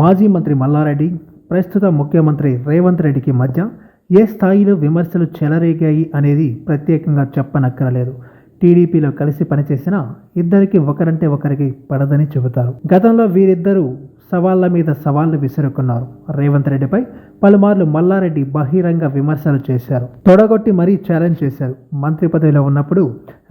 మాజీ మంత్రి మల్లారెడ్డి, ప్రస్తుత ముఖ్యమంత్రి రేవంత్ రెడ్డికి మధ్య ఏ స్థాయిలో విమర్శలు చెలరేగాయి అనేది ప్రత్యేకంగా చెప్పనక్కరలేదు. టీడీపీలో కలిసి పనిచేసిన ఇద్దరికి ఒకరంటే ఒకరికి పడదని చెబుతారు. గతంలో వీరిద్దరూ సవాళ్ల మీద సవాళ్లు విసురుకున్నారు. రేవంత్ రెడ్డిపై పలుమార్లు మల్లారెడ్డి బహిరంగ విమర్శలు చేశారు. తొడగొట్టి మరీ ఛాలెంజ్ చేశారు. మంత్రి పదవిలో ఉన్నప్పుడు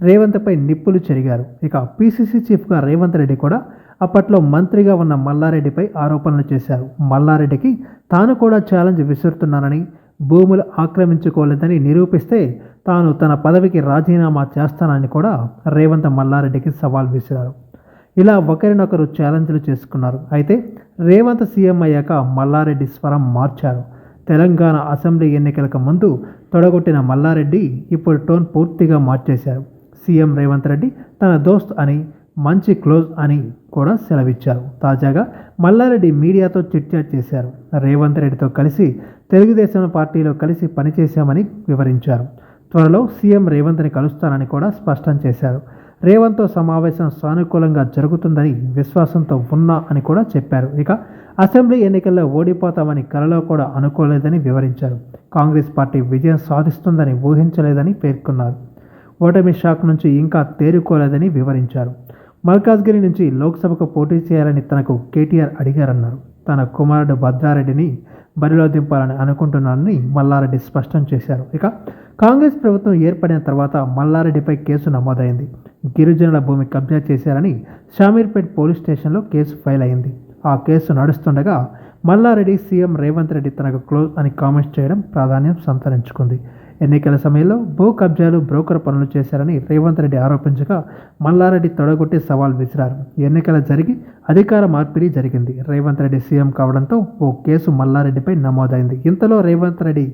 రేవంత్పై నిప్పులు చెరిగారు. ఇక పీసీసీ చీఫ్గా రేవంత్ రెడ్డి కూడా అప్పట్లో మంత్రిగా ఉన్న మల్లారెడ్డిపై ఆరోపణలు చేశారు. మల్లారెడ్డికి తాను కూడా ఛాలెంజ్ విసురుతున్నానని, భూములు ఆక్రమించుకోలేదని నిరూపిస్తే తాను తన పదవికి రాజీనామా చేస్తానని కూడా రేవంత్ మల్లారెడ్డికి సవాల్ విసిరారు. ఇలా ఒకరినొకరు ఛాలెంజ్లు చేసుకున్నారు. అయితే రేవంత్ సీఎం అయ్యాక మల్లారెడ్డి స్వరం మార్చారు. తెలంగాణ అసెంబ్లీ ఎన్నికలకు ముందు తొడగొట్టిన మల్లారెడ్డి ఇప్పుడు టోన్ పూర్తిగా మార్చేశారు. సీఎం రేవంత్ రెడ్డి తన దోస్త్ అని, మంచి క్లోజ్ అని కూడా సెలవిచ్చారు. తాజాగా మల్లారెడ్డి మీడియాతో చిట్చాట్ చేశారు. రేవంత్ రెడ్డితో కలిసి తెలుగుదేశం పార్టీలో కలిసి పనిచేశామని వివరించారు. త్వరలో సీఎం రేవంత్ని కలుస్తానని కూడా స్పష్టం చేశారు. రేవంత్తో సమావేశం సానుకూలంగా జరుగుతుందని విశ్వాసంతో ఉన్నా అని కూడా చెప్పారు. ఇక అసెంబ్లీ ఎన్నికల్లో ఓడిపోతామని కలలో కూడా అనుకోలేదని వివరించారు. కాంగ్రెస్ పార్టీ విజయం సాధిస్తుందని ఊహించలేదని పేర్కొన్నారు. ఓటమి షాక్ నుంచి ఇంకా తేరుకోలేదని వివరించారు. మల్కాజ్గిరి నుంచి లోక్సభకు పోటీ చేయాలని తనకు కేటీఆర్ అడిగారన్నారు. తన కుమారుడు భద్రారెడ్డిని బరిలో దింపాలని అనుకుంటున్నానని మల్లారెడ్డి స్పష్టం చేశారు. ఇక కాంగ్రెస్ ప్రభుత్వం ఏర్పడిన తర్వాత మల్లారెడ్డిపై కేసు నమోదైంది. గిరిజనుల భూమి కబ్జా చేశారని షామీర్పేట్ పోలీస్ స్టేషన్లో కేసు ఫైల్ అయింది. ఆ కేసు నడుస్తుండగా మల్లారెడ్డి సీఎం రేవంత్ రెడ్డి తనకు క్లోజ్ అని కామెంట్స్ చేయడం ప్రాధాన్యం సంతరించుకుంది. ఎన్నికల సమయంలో భూ కబ్జాలు, బ్రోకర్ పనులు చేశారని రేవంత్ రెడ్డి ఆరోపించగా మల్లారెడ్డి తొడగొట్టి సవాల్ విసిరారు. ఎన్నికల జరిగి అధికార మార్పిడి జరిగింది. రేవంత్ రెడ్డి సీఎం కావడంతో ఓ కేసు మల్లారెడ్డిపై నమోదైంది. ఇంతలో రేవంత్ రెడ్డి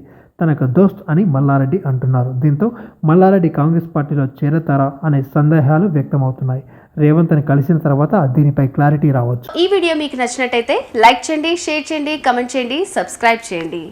తనకు దోస్త్ అని మల్లారెడ్డి అంటున్నారు. దీంతో మల్లారెడ్డి కాంగ్రెస్ పార్టీలో చేరతారా అనే సందేహాలు వ్యక్తమవుతున్నాయి. రేవంత్ని కలిసిన తర్వాత దీనిపై క్లారిటీ రావచ్చు. ఈ వీడియో మీకు నచ్చినట్టయితే లైక్ చేయండి, షేర్ చేయండి, కమెంట్ చేయండి, సబ్స్క్రైబ్ చేయండి.